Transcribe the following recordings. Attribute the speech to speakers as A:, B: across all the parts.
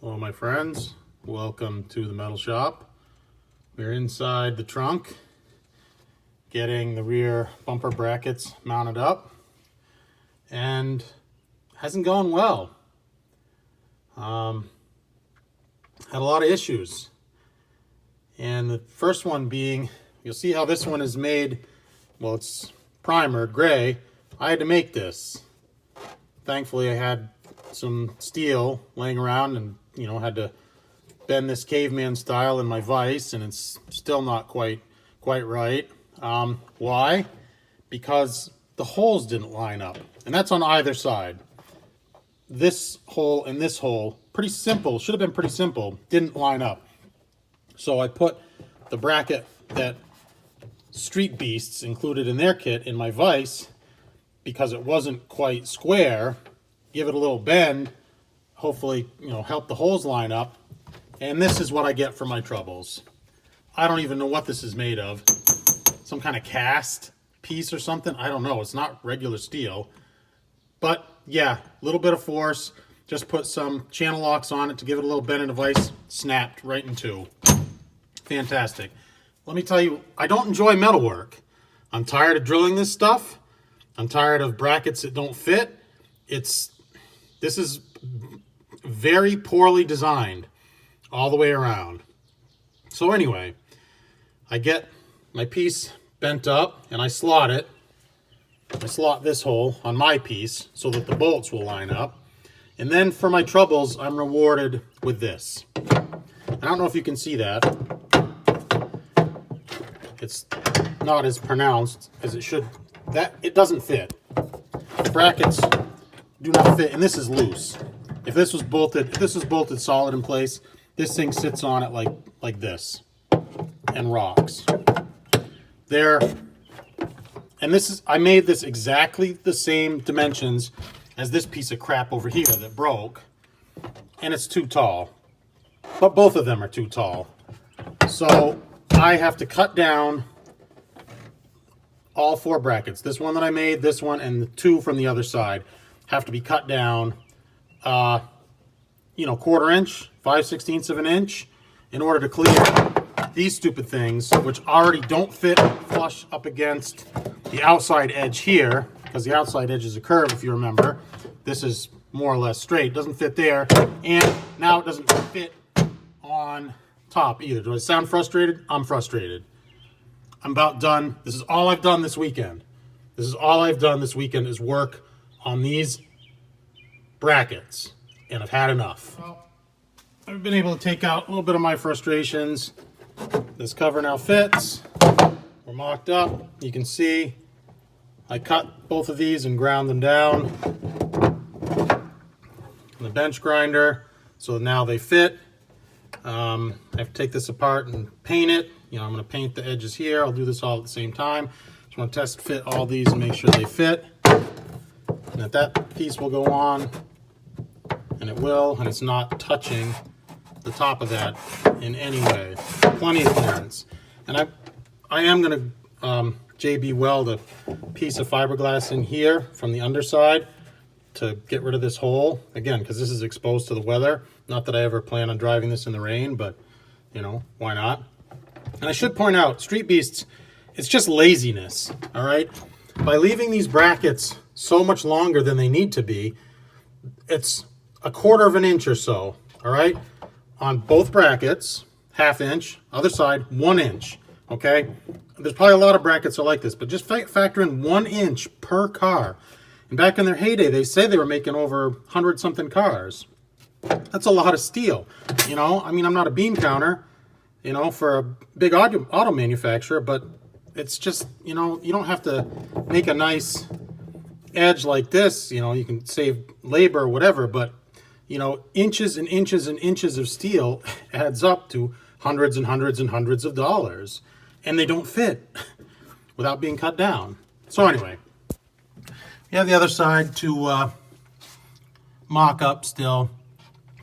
A: Hello my friends, welcome to the metal shop. We're inside the trunk getting the rear bumper brackets mounted up, and hasn't gone well. Had a lot of issues, and the first one being, you'll see how this one is made. Well, it's primered gray. I had to make this. Thankfully I had some steel laying around and had to bend this caveman style in my vise, and it's still not quite right. Why? Because the holes didn't line up, and that's on either side. This hole and this hole, pretty simple, should have been pretty simple, didn't line up. So I put the bracket that Street Beasts included in their kit in my vise, because it wasn't quite square, give it a little bend, hopefully, help the holes line up. And this is what I get for my troubles. I don't even know what this is made of. Some kind of cast piece or something. I don't know. It's not regular steel. But yeah, a little bit of force. Just put some channel locks on it to give it a little bend in the vise. Snapped right in two. Fantastic. Let me tell you, I don't enjoy metalwork. I'm tired of drilling this stuff. I'm tired of brackets that don't fit. This is very poorly designed all the way around. So anyway, I get my piece bent up and I slot it. I slot this hole on my piece so that the bolts will line up. And then for my troubles, I'm rewarded with this. I don't know if you can see that. It's not as pronounced as it should. It doesn't fit. The brackets do not fit, and this is loose. If this was bolted solid in place, this thing sits on it like this and rocks. I made this exactly the same dimensions as this piece of crap over here that broke, and it's too tall. But both of them are too tall. So I have to cut down all four brackets. This one that I made, this one, and the two from the other side have to be cut down, quarter inch, 5/16 of an inch, in order to clear these stupid things, which already don't fit flush up against the outside edge here, because the outside edge is a curve, if you remember. This is more or less straight. It doesn't fit there, and now it doesn't fit on top either. Do I sound frustrated? I'm frustrated. I'm about done. This is all I've done this weekend. Is work on these brackets, and I've had enough. Well, I've been able to take out a little bit of my frustrations. This cover now fits. We're mocked up. You can see I cut both of these and ground them down in the bench grinder, so now they fit. I have to take this apart and paint it. I'm going to paint the edges here. I'll do this all at the same time. Just want to test fit all these and make sure they fit. And that piece will go on, and it will, and it's not touching the top of that in any way. Plenty of clearance. And I am going to JB weld a piece of fiberglass in here from the underside to get rid of this hole. Again, because this is exposed to the weather. Not that I ever plan on driving this in the rain, but, why not? And I should point out, Street Beasts, it's just laziness, all right? By leaving these brackets so much longer than they need to be, it's a quarter of an inch or so, all right? On both brackets, ½ inch, other side, 1 inch, okay? There's probably a lot of brackets are like this, but just factor in 1 inch per car. And back in their heyday, they say they were making over 100-something cars. That's a lot of steel, I'm not a bean counter, for a big auto manufacturer, but it's just, you don't have to make a nice edge like this. You can save labor or whatever, but, inches and inches and inches of steel adds up to hundreds and hundreds and hundreds of dollars, and they don't fit without being cut down. So anyway, we have the other side to mock up still.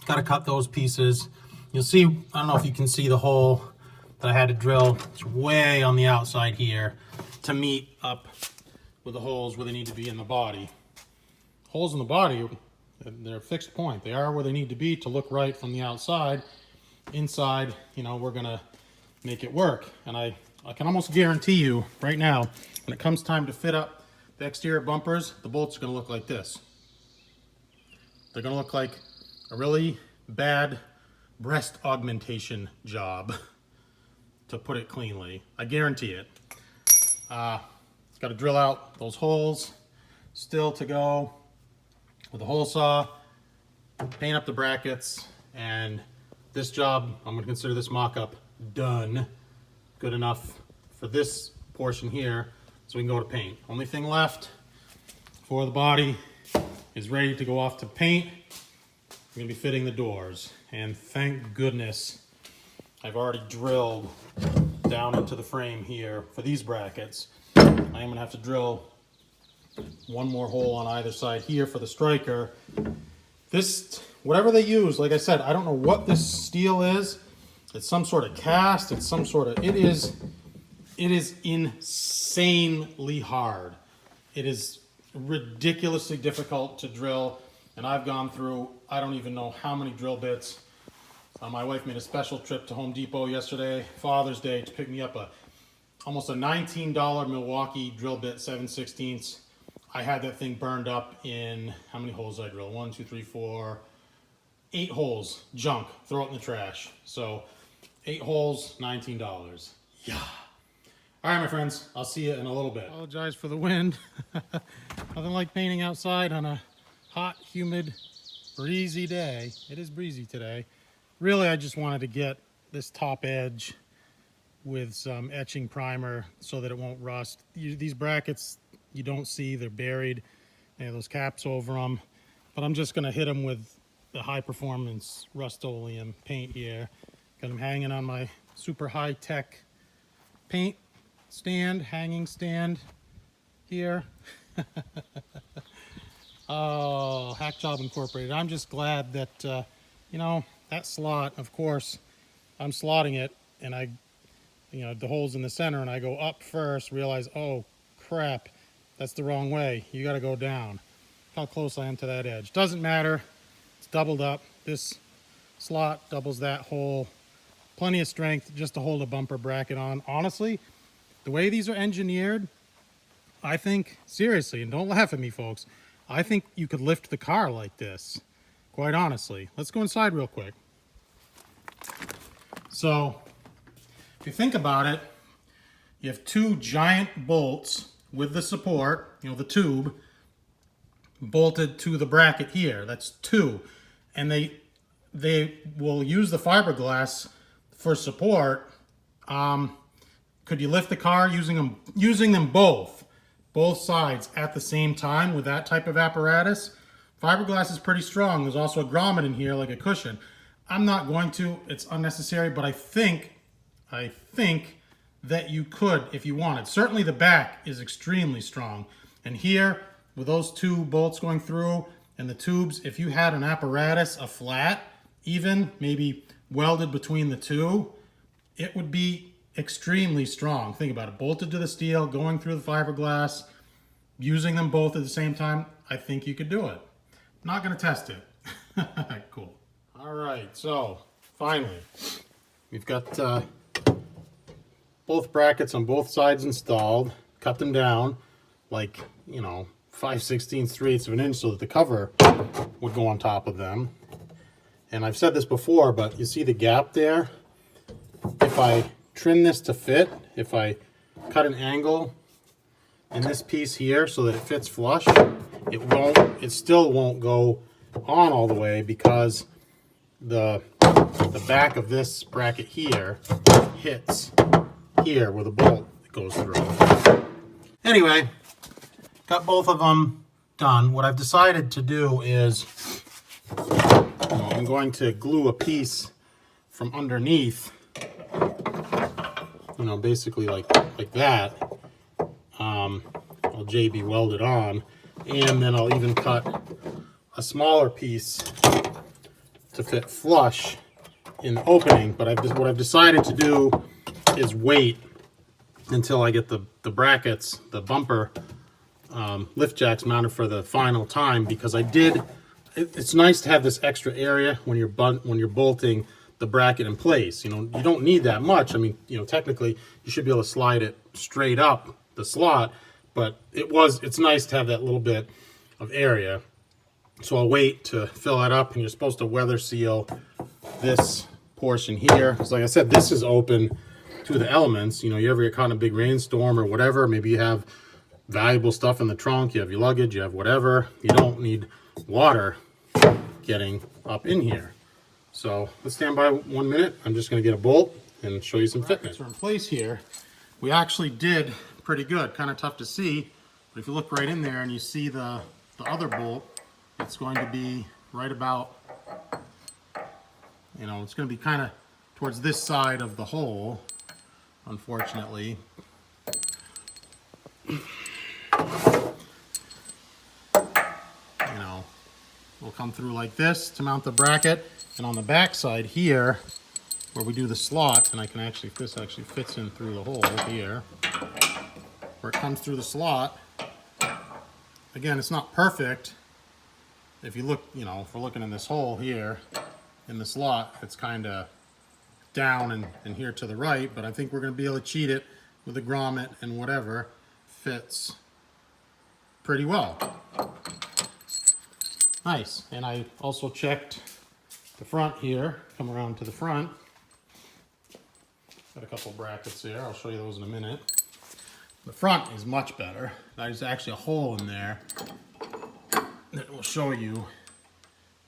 A: Got to cut those pieces. You'll see, I don't know if you can see the hole that I had to drill. It's way on the outside here to meet up with the holes where they need to be in the body. Holes in the body They're a fixed point. They are where they need to be to look right from the outside. Inside, you know, we're gonna make it work. And I can almost guarantee you right now, when it comes time to fit up the exterior bumpers, the bolts are gonna look like this. They're gonna look like a really bad breast augmentation job, to put it cleanly. I guarantee it. Got to drill out those holes, still to go with a hole saw, paint up the brackets, and this job, I'm going to consider this mock-up done. Good enough for this portion here, so we can go to paint. Only thing left for the body is ready to go off to paint. I'm going to be fitting the doors, and thank goodness I've already drilled down into the frame here for these brackets. I am going to have to drill one more hole on either side here for the striker. This, whatever they use, like I said, I don't know what this steel is. It's some sort of cast, it's some sort of, it is insanely hard. It is ridiculously difficult to drill, and I've gone through, I don't even know how many drill bits. My wife made a special trip to Home Depot yesterday, Father's Day, to pick me up almost a $19 Milwaukee drill bit 7/16. I had that thing burned up in, how many holes did I drill? 1, 2, 3, 4, 8 holes, junk, throw it in the trash. So 8 holes, $19. Yeah. All right, my friends, I'll see you in a little bit. Apologize for the wind. Nothing like painting outside on a hot, humid, breezy day. It is breezy today. Really, I just wanted to get this top edge with some etching primer so that it won't rust. These brackets, you don't see, they're buried. They have those caps over them. But I'm just gonna hit them with the high performance Rust-Oleum paint here. Got them hanging on my super high tech paint stand, hanging stand here. Oh, Hack Job Incorporated. I'm just glad that, you know, that slot, of course, I'm slotting it, and the hole's in the center, and I go up first, realize, oh, crap, that's the wrong way. You got to go down. How close I am to that edge. Doesn't matter. It's doubled up. This slot doubles that hole. Plenty of strength just to hold a bumper bracket on. Honestly, the way these are engineered, I think, seriously, and don't laugh at me, folks, I think you could lift the car like this. Quite honestly. Let's go inside real quick. So, if you think about it, you have 2 giant bolts with the support, you know, the tube, bolted to the bracket here. That's 2. And they will use the fiberglass for support. Could you lift the car using them both sides at the same time with that type of apparatus? Fiberglass is pretty strong. There's also a grommet in here, like a cushion. I'm not going to, it's unnecessary, but I think that you could if you wanted. Certainly the back is extremely strong. And here, with those 2 bolts going through and the tubes, if you had an apparatus, a flat, even maybe welded between the 2, it would be extremely strong. Think about it, bolted to the steel, going through the fiberglass, using them both at the same time. I think you could do it. Not going to test it. Cool. All right, so finally, we've got both brackets on both sides installed. Cut them down like, 5/16 of an inch so that the cover would go on top of them. And I've said this before, but you see the gap there? If I trim this to fit, if cut an angle in this piece here so that it fits flush, it still won't go on all the way because the back of this bracket here hits here where the bolt goes through. Anyway, got both of them done. What I've decided to do is I'm going to glue a piece from underneath, basically like that. I'll JB weld it on, and then I'll even cut a smaller piece to fit flush in the opening. But what I've decided to do is wait until I get the brackets, the bumper lift jacks mounted for the final time, because I did it's nice to have this extra area when you're bolting the bracket in place. You don't need that much. I mean, technically you should be able to slide it straight up the slot, but it's nice to have that little bit of area. So I'll wait to fill that up, and you're supposed to weather seal this portion here, because like I said, this is open to the elements. You ever get caught in a big rainstorm or whatever, maybe you have valuable stuff in the trunk, you have your luggage, you have whatever, you don't need water getting up in here. So let's stand by 1 minute. I'm just going to get a bolt and show you some fitment. So in place here, we actually did pretty good. Kind of tough to see, but if you look right in there and you see the other bolt, it's going to be right about, it's going to be kind of towards this side of the hole, unfortunately. We'll come through like this to mount the bracket, and on the back side here, where we do the slot, and this actually fits in through the hole here, where it comes through the slot. Again, it's not perfect. If you look, if we're looking in this hole here, in the slot, it's kind of down and here to the right, but I think we're going to be able to cheat it with a grommet and whatever fits pretty well. Nice. And I also checked the front here, come around to the front. Got a couple brackets there. I'll show you those in a minute. The front is much better. There's actually a hole in there that will show you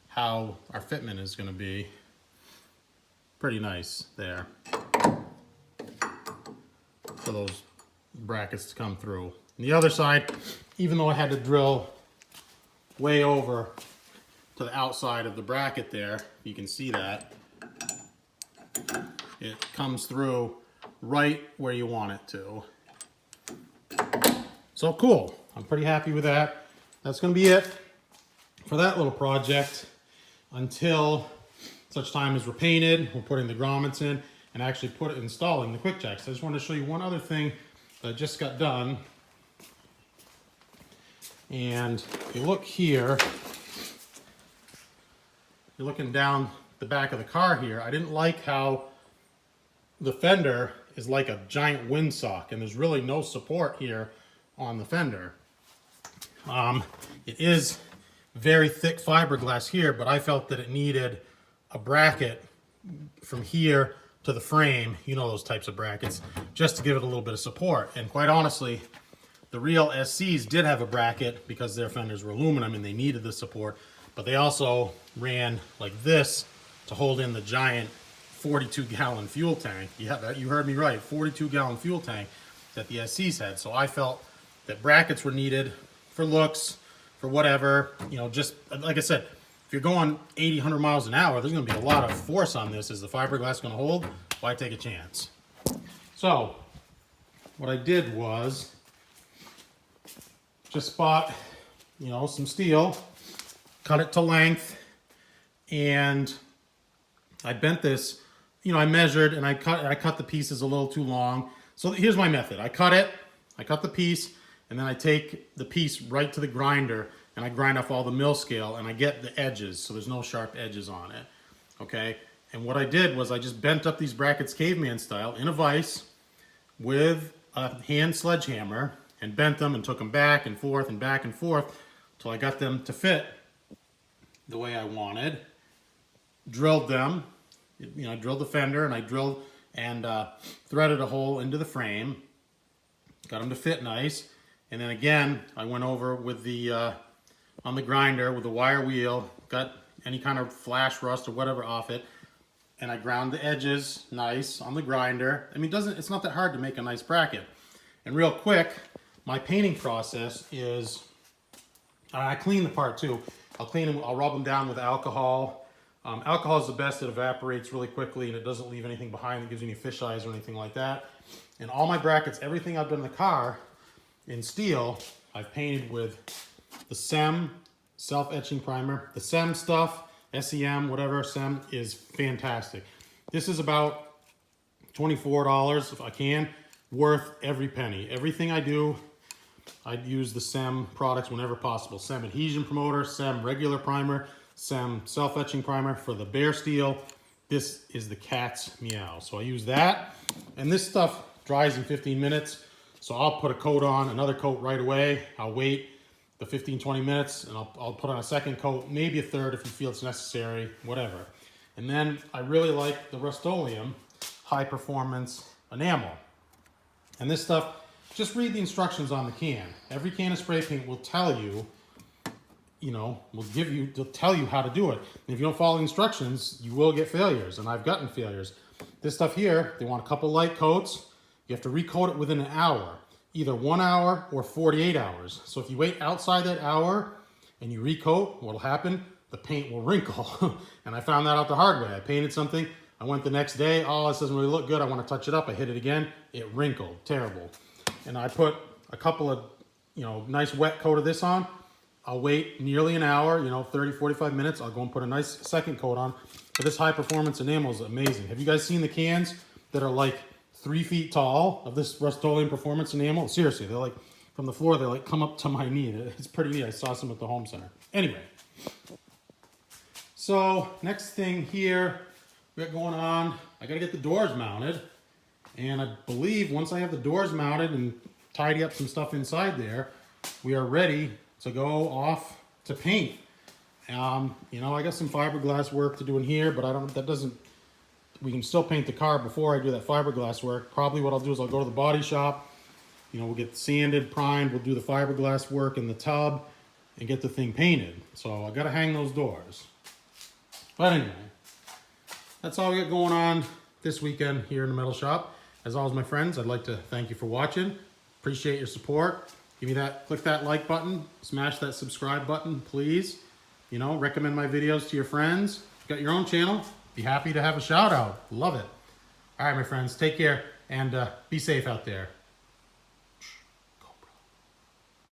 A: how our fitment is going to be. Pretty nice there for those brackets to come through. And the other side, even though I had to drill way over to the outside of the bracket there, you can see that it comes through right where you want it to. So cool. I'm pretty happy with that. That's going to be it for that little project until such time as we're painted, we're putting the grommets in, and actually installing the quick jacks. I just wanted to show you one other thing that just got done. And if you look here, you're looking down the back of the car here. I didn't like how the fender is like a giant windsock, and there's really no support here on the fender. It is very thick fiberglass here, but I felt that it needed a bracket from here to the frame, those types of brackets, just to give it a little bit of support. And quite honestly, the real SCs did have a bracket because their fenders were aluminum and they needed the support, but they also ran like this to hold in the giant 42-gallon fuel tank. Yeah, you heard me right, 42-gallon fuel tank that the SCs had. So I felt that brackets were needed for looks, for whatever, just like I said, if you're going 80, 100 miles an hour, there's going to be a lot of force on this. Is the fiberglass going to hold? Why take a chance? So what I did was just bought, some steel, cut it to length, and I bent this, I measured and I cut the pieces a little too long. So here's my method. I cut the piece, and then I take the piece right to the grinder and I grind off all the mill scale and I get the edges so there's no sharp edges on it. Okay, and what I did was I just bent up these brackets caveman style in a vise with a hand sledgehammer and bent them and took them back and forth until I got them to fit the way I wanted. Drilled them, I drilled the fender and I drilled and threaded a hole into the frame, got them to fit nice. And then again, I went over with the on the grinder with the wire wheel, got any kind of flash rust or whatever off it, and I ground the edges nice on the grinder. I mean, it's not that hard to make a nice bracket. And real quick, my painting process is, I clean the part too. I'll clean them, I'll rub them down with alcohol. Alcohol is the best, it evaporates really quickly and it doesn't leave anything behind that gives you any fish eyes or anything like that. And all my brackets, everything I've done in the car in steel, I've painted with the SEM self-etching primer. The SEM stuff, SEM, whatever, SEM is fantastic. This is about $24 if I can, worth every penny. Everything I do I'd use the SEM products whenever possible. SEM adhesion promoter, SEM regular primer, SEM self-etching primer. For the bare steel, this is the cat's meow. So I use that, and this stuff dries in 15 minutes. So I'll put a coat on, another coat right away. I'll wait the 15-20 minutes, and I'll put on a second coat, maybe a third if you feel it's necessary, whatever. And then I really like the Rust-Oleum high performance enamel. And this stuff, just read the instructions on the can. Every can of spray paint will tell you, they'll tell you how to do it. And if you don't follow the instructions, you will get failures, and I've gotten failures. This stuff here, they want a couple light coats. You have to recoat it within an hour, either 1 hour or 48 hours. So if you wait outside that hour and you recoat, what'll happen? The paint will wrinkle. And I found that out the hard way. I painted something, I went the next day, oh, this doesn't really look good, I want to touch it up, I hit it again, it wrinkled, terrible. And I put a couple of, nice wet coat of this on. I'll wait nearly an hour, 30, 45 minutes. I'll go and put a nice second coat on. But this high performance enamel is amazing. Have you guys seen the cans that are like 3 feet tall of this Rust-Oleum performance enamel? Seriously, they're like, from the floor, they like come up to my knee. It's pretty neat. I saw some at the home center. Anyway. So next thing here we got going on, I gotta get the doors mounted. And I believe once I have the doors mounted and tidy up some stuff inside there, we are ready to go off to paint. I got some fiberglass work to do in here, but we can still paint the car before I do that fiberglass work. Probably what I'll do is I'll go to the body shop, we'll get sanded, primed, we'll do the fiberglass work in the tub and get the thing painted. So I gotta hang those doors. But anyway, that's all we got going on this weekend here in the metal shop. As always, my friends, I'd like to thank you for watching. Appreciate your support. Click that like button, smash that subscribe button, please. Recommend my videos to your friends. If you've got your own channel, be happy to have a shout out. Love it. All right, my friends, take care and be safe out there.